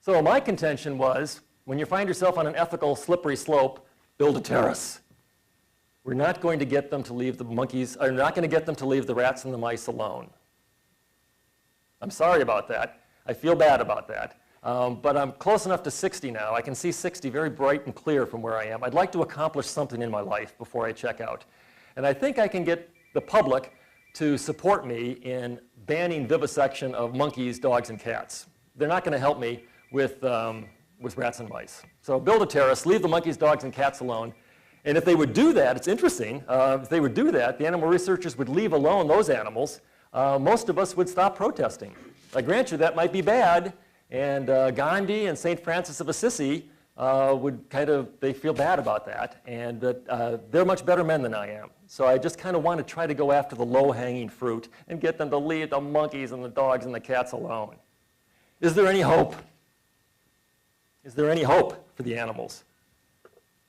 So my contention was, when you find yourself on an ethical slippery slope, build a terrace. We're not going to get them to leave the monkeys, or not going to get them to leave the rats and the mice alone. I'm sorry about that. I feel bad about that. But I'm close enough to 60 now. I can see 60 very bright and clear from where I am. I'd like to accomplish something in my life before I check out. And I think I can get the public to support me in banning vivisection of monkeys, dogs, and cats. They're not going to help me with rats and mice. So build a terrace, leave the monkeys, dogs, and cats alone. And if they would do that, it's interesting, if they would do that, the animal researchers would leave alone those animals. Most of us would stop protesting. I grant you that might be bad, and Gandhi and St. Francis of Assisi would they feel bad about that, and they're much better men than I am. So I just kind of want to try to go after the low-hanging fruit and get them to leave the monkeys and the dogs and the cats alone. Is there any hope? Is there any hope for the animals?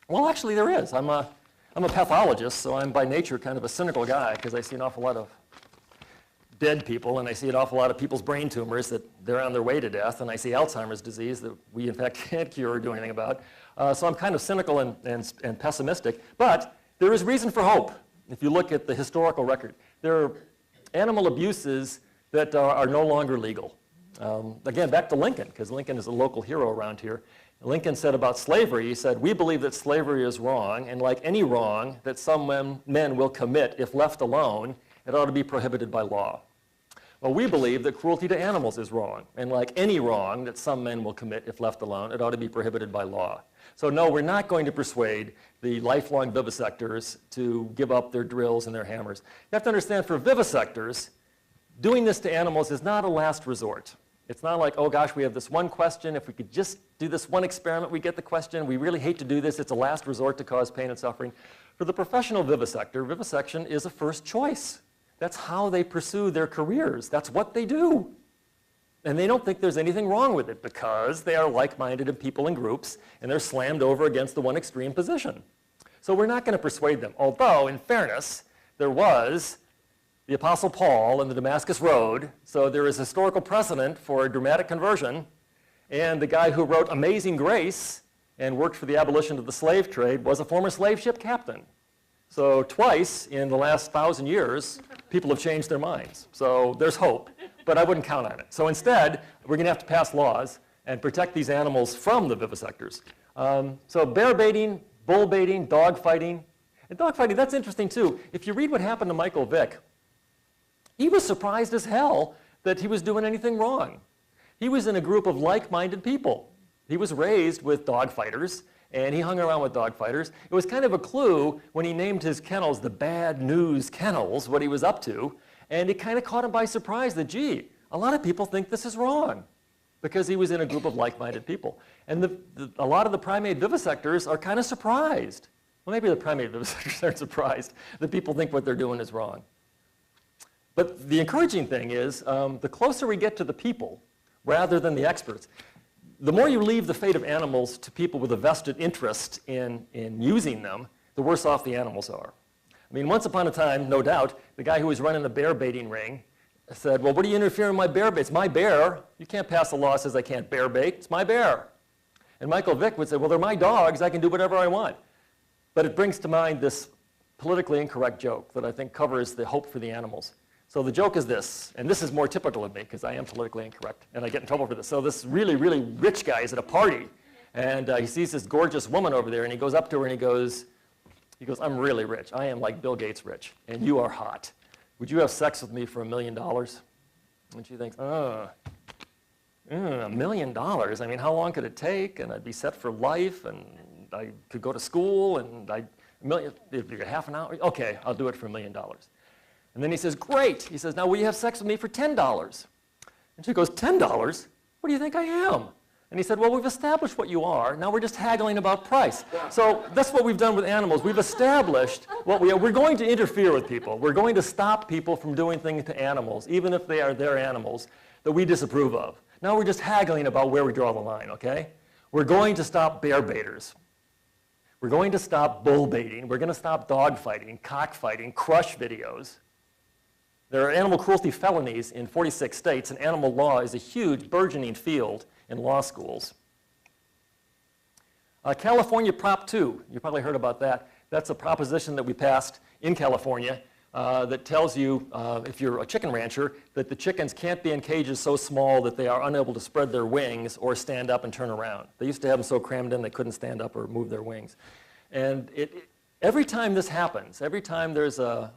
Well, actually there is. I'm a pathologist, so I'm by nature kind of a cynical guy because I see an awful lot of dead people, and I see an awful lot of people's brain tumors that they're on their way to death, and I see Alzheimer's disease that we in fact can't cure or do anything about. So I'm kind of cynical and pessimistic, but there is reason for hope. If you look at the historical record, there are animal abuses that are no longer legal. Again, back to Lincoln, because Lincoln is a local hero around here. Lincoln said about slavery, he said, "We believe that slavery is wrong, and like any wrong that some men will commit if left alone, it ought to be prohibited by law." Well, we believe that cruelty to animals is wrong, and like any wrong that some men will commit if left alone, it ought to be prohibited by law. So no, we're not going to persuade the lifelong vivisectors to give up their drills and their hammers. You have to understand, for vivisectors, doing this to animals is not a last resort. It's not like, oh gosh, we have this one question. If we could just do this one experiment, we get the question. We really hate to do this. It's a last resort to cause pain and suffering. For the professional vivisector, vivisection is a first choice. That's how they pursue their careers. That's what they do. And they don't think there's anything wrong with it because they are like-minded and people in groups, and they're slammed over against the one extreme position. So we're not going to persuade them. Although, in fairness, there was the Apostle Paul in the Damascus Road, so there is historical precedent for a dramatic conversion, and the guy who wrote Amazing Grace and worked for the abolition of the slave trade was a former slave ship captain. So twice in the last 1,000 years, people have changed their minds. So there's hope, but I wouldn't count on it. So instead, we're going to have to pass laws and protect these animals from the vivisectors. So bear baiting, bull baiting, dog fighting. And dog fighting, that's interesting too. If you read what happened to Michael Vick, he was surprised as hell that he was doing anything wrong. He was in a group of like-minded people. He was raised with dog fighters, and he hung around with dog fighters. It was kind of a clue when he named his kennels the Bad News Kennels, what he was up to, and it kind of caught him by surprise that, gee, a lot of people think this is wrong, because he was in a group of like-minded people. And a lot of the primate vivisectors are kind of surprised. Well, maybe the primate vivisectors aren't surprised that people think what they're doing is wrong. But the encouraging thing is, the closer we get to the people, rather than the experts, the more you leave the fate of animals to people with a vested interest in using them, the worse off the animals are. I mean, once upon a time, no doubt, the guy who was running the bear baiting ring said, well, what are you interfering with my bear bait? It's my bear. You can't pass a law that says I can't bear bait. It's my bear. And Michael Vick would say, well, they're my dogs. I can do whatever I want. But it brings to mind this politically incorrect joke that I think covers the hope for the animals. So the joke is this, and this is more typical of me because I am politically incorrect and I get in trouble for this. So this really, really rich guy is at a party and he sees this gorgeous woman over there and he goes up to her and he goes, I'm really rich. I am like Bill Gates rich and you are hot. Would you have sex with me for $1 million? And she thinks, $1 million? I mean, how long could it take? And I'd be set for life and I could go to school and it'd be half an hour. Okay, I'll do it for $1 million. And then he says, great. He says, now will you have sex with me for $10? And she goes, $10? What do you think I am? And he said, well, we've established what you are. Now we're just haggling about price. So that's what we've done with animals. We've established what we are. We're going to interfere with people. We're going to stop people from doing things to animals, even if they are their animals, that we disapprove of. Now we're just haggling about where we draw the line, okay? We're going to stop bear baiters. We're going to stop bull baiting. We're going to stop dog fighting, cockfighting, crush videos. There are animal cruelty felonies in 46 states, and animal law is a huge, burgeoning field in law schools. California Prop 2, you probably heard about that. That's a proposition that we passed in California that tells you, if you're a chicken rancher, that the chickens can't be in cages so small that they are unable to spread their wings or stand up and turn around. They used to have them so crammed in they couldn't stand up or move their wings. And every time this happens, every time there's a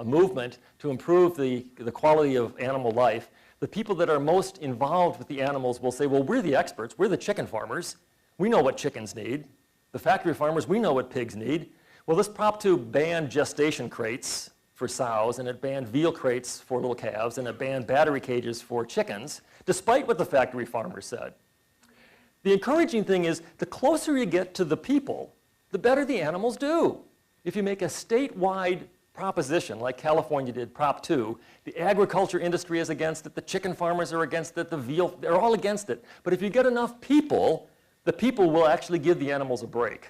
movement to improve the quality of animal life, the people that are most involved with the animals will say, well, we're the experts, we're the chicken farmers. We know what chickens need. The factory farmers, we know what pigs need. Well, this Prop 2 banned gestation crates for sows, and it banned veal crates for little calves, and it banned battery cages for chickens, despite what the factory farmers said. The encouraging thing is, the closer you get to the people, the better the animals do. If you make a statewide proposition, like California did, Prop 2, the agriculture industry is against it, the chicken farmers are against it, the veal, they're all against it. But if you get enough people, the people will actually give the animals a break.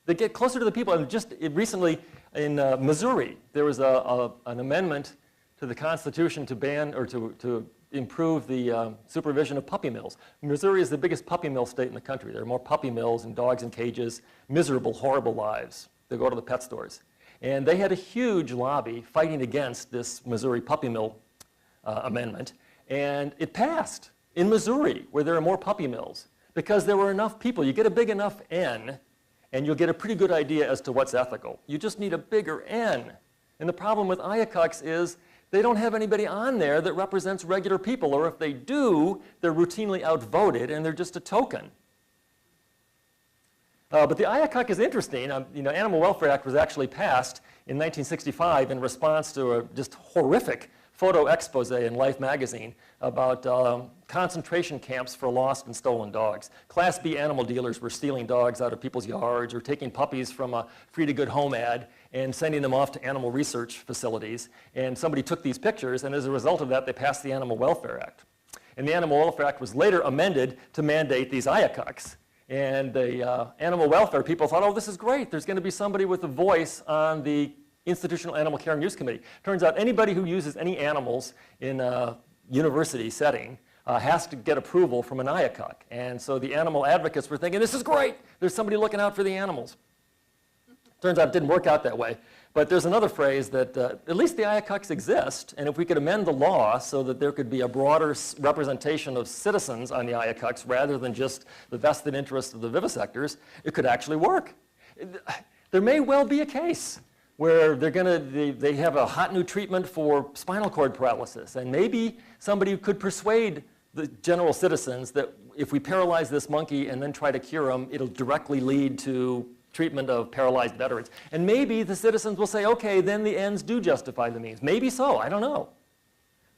They get closer to the people. And just recently in Missouri, there was an amendment to the Constitution to ban or to improve the supervision of puppy mills. Missouri is the biggest puppy mill state in the country. There are more puppy mills and dogs in cages, miserable, horrible lives. They go to the pet stores. And they had a huge lobby fighting against this Missouri puppy mill amendment. And it passed in Missouri, where there are more puppy mills, because there were enough people. You get a big enough N, and you'll get a pretty good idea as to what's ethical. You just need a bigger N. And the problem with IACUCs is they don't have anybody on there that represents regular people, or if they do, they're routinely outvoted, and they're just a token. But the IACUC is interesting. Animal Welfare Act was actually passed in 1965 in response to a just horrific photo expose in Life magazine about concentration camps for lost and stolen dogs. Class B animal dealers were stealing dogs out of people's yards or taking puppies from a free-to-good home ad and sending them off to animal research facilities. And somebody took these pictures, and as a result of that, they passed the Animal Welfare Act. And the Animal Welfare Act was later amended to mandate these IACUCs. And the animal welfare people thought, oh, this is great. There's going to be somebody with a voice on the Institutional Animal Care and Use Committee. Turns out anybody who uses any animals in a university setting has to get approval from an IACUC. And so the animal advocates were thinking, this is great. There's somebody looking out for the animals. Turns out it didn't work out that way. But there's another phrase that at least the IACUCs exist, and if we could amend the law so that there could be a broader representation of citizens on the IACUCs rather than just the vested interests of the vivisectors, it could actually work. There may well be a case where they have a hot new treatment for spinal cord paralysis, and maybe somebody could persuade the general citizens that if we paralyze this monkey and then try to cure him, it'll directly lead to treatment of paralyzed veterans. And maybe the citizens will say, okay, then the ends do justify the means. Maybe so, I don't know.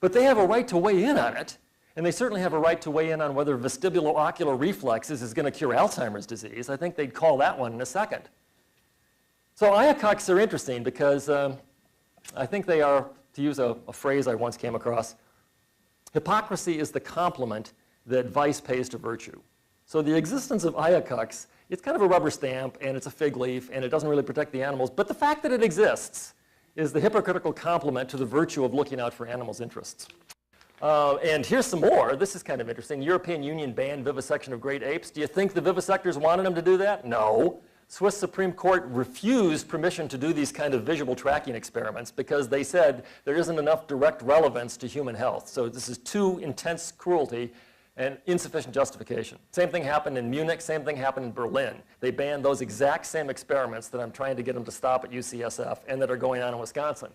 But they have a right to weigh in on it, and they certainly have a right to weigh in on whether vestibulo-ocular reflexes is going to cure Alzheimer's disease. I think they'd call that one in a second. So IACUCs are interesting because I think they are, to use a phrase I once came across, hypocrisy is the compliment that vice pays to virtue. So the existence of IACUCs, it's kind of a rubber stamp, and it's a fig leaf, and it doesn't really protect the animals. But the fact that it exists is the hypocritical compliment to the virtue of looking out for animals' interests. And here's some more. This is kind of interesting. The European Union banned vivisection of great apes. Do you think the vivisectors wanted them to do that? No. Swiss Supreme Court refused permission to do these kind of visual tracking experiments because they said there isn't enough direct relevance to human health. So this is too intense cruelty and insufficient justification. Same thing happened in Munich, same thing happened in Berlin. They banned those exact same experiments that I'm trying to get them to stop at UCSF and that are going on in Wisconsin.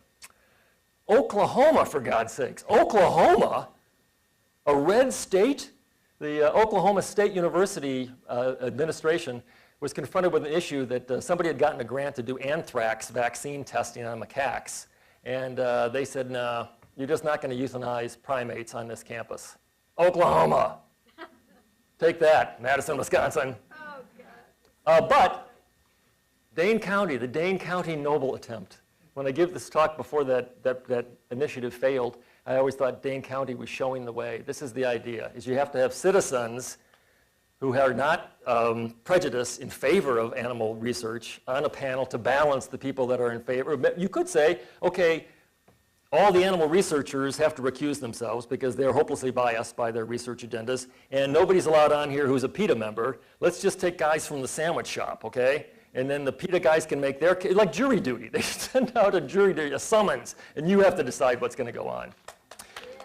Oklahoma, for God's sakes. Oklahoma, a red state? The Oklahoma State University administration was confronted with an issue that somebody had gotten a grant to do anthrax vaccine testing on macaques. And they said, no, you're just not going to euthanize primates on this campus. Oklahoma. Take that, Madison, Wisconsin. Oh, God. But Dane County, the Dane County Noble attempt. When I give this talk before that initiative failed, I always thought Dane County was showing the way. This is the idea, is you have to have citizens who are not prejudiced in favor of animal research on a panel to balance the people that are in favor. You could say, okay, all the animal researchers have to recuse themselves because they're hopelessly biased by their research agendas, and nobody's allowed on here who's a PETA member. Let's just take guys from the sandwich shop, okay? And then the PETA guys can make their case, like jury duty. They send out a jury duty, a summons, and you have to decide what's going to go on.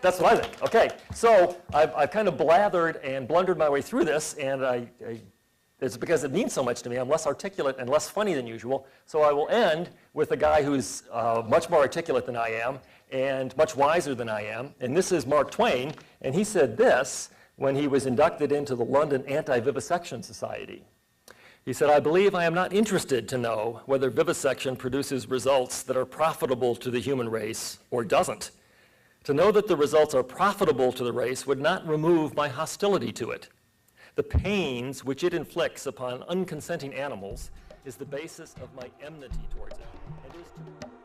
That's what I think. Okay, so I've kind of blathered and blundered my way through this, and it's because it means so much to me. I'm less articulate and less funny than usual. So I will end with a guy who's much more articulate than I am and much wiser than I am. And this is Mark Twain. And he said this when he was inducted into the London Anti-Vivisection Society. He said, "I believe I am not interested to know whether vivisection produces results that are profitable to the human race or doesn't. To know that the results are profitable to the race would not remove my hostility to it. The pains which it inflicts upon unconsenting animals is the basis of my enmity towards it." And it is to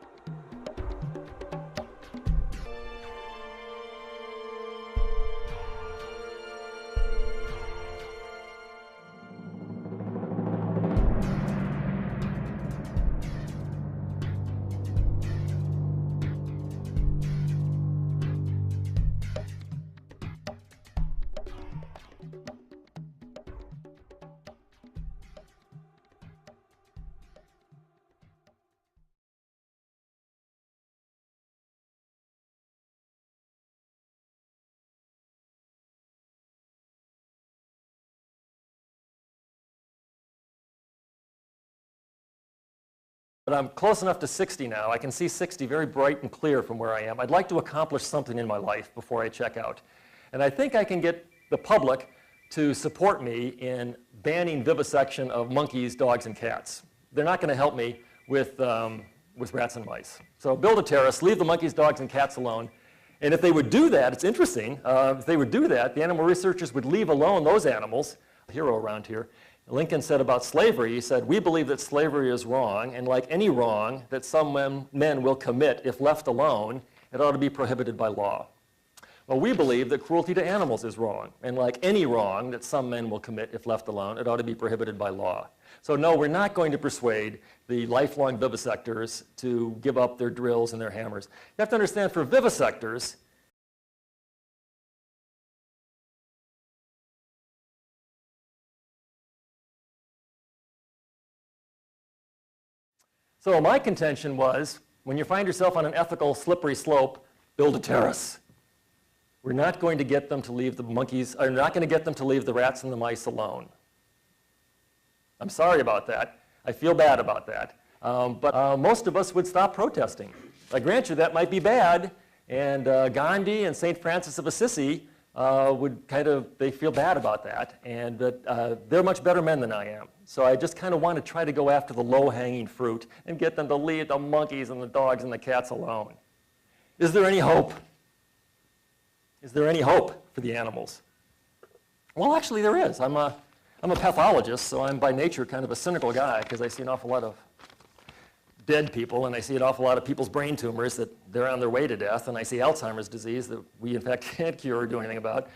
But I'm close enough to 60 now. I can see 60 very bright and clear from where I am. I'd like to accomplish something in my life before I check out. And I think I can get the public to support me in banning vivisection of monkeys, dogs, and cats. They're not going to help me with rats and mice. So build a terrace, leave the monkeys, dogs, and cats alone. And if they would do that, it's interesting, if they would do that, the animal researchers would leave alone those animals, a hero around here. Lincoln said about slavery, he said, "We believe that slavery is wrong, and like any wrong that some men will commit if left alone, it ought to be prohibited by law." Well, we believe that cruelty to animals is wrong, and like any wrong that some men will commit if left alone, it ought to be prohibited by law. So no, we're not going to persuade the lifelong vivisectors to give up their drills and their hammers. You have to understand, for vivisectors, so my contention was, when you find yourself on an ethical, slippery slope, build a terrace. We're not going to get them to leave the monkeys, or not going to get them to leave the rats and the mice alone. I'm sorry about that. I feel bad about that. But most of us would stop protesting. I grant you that might be bad, and Gandhi and St. Francis of Assisi they feel bad about that, and they're much better men than I am. So I just kind of want to try to go after the low-hanging fruit and get them to leave the monkeys and the dogs and the cats alone. Is there any hope? Is there any hope for the animals? Well, actually there is. I'm a pathologist, so I'm by nature kind of a cynical guy because I see an awful lot of dead people, and I see an awful lot of people's brain tumors that they're on their way to death, and I see Alzheimer's disease that we in fact can't cure or do anything about.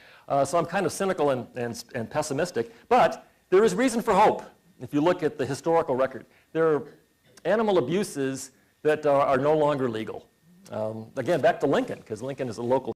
So I'm kind of cynical and pessimistic, but there is reason for hope. If you look at the historical record, there are animal abuses that are no longer legal. Again, back to Lincoln, because Lincoln is a local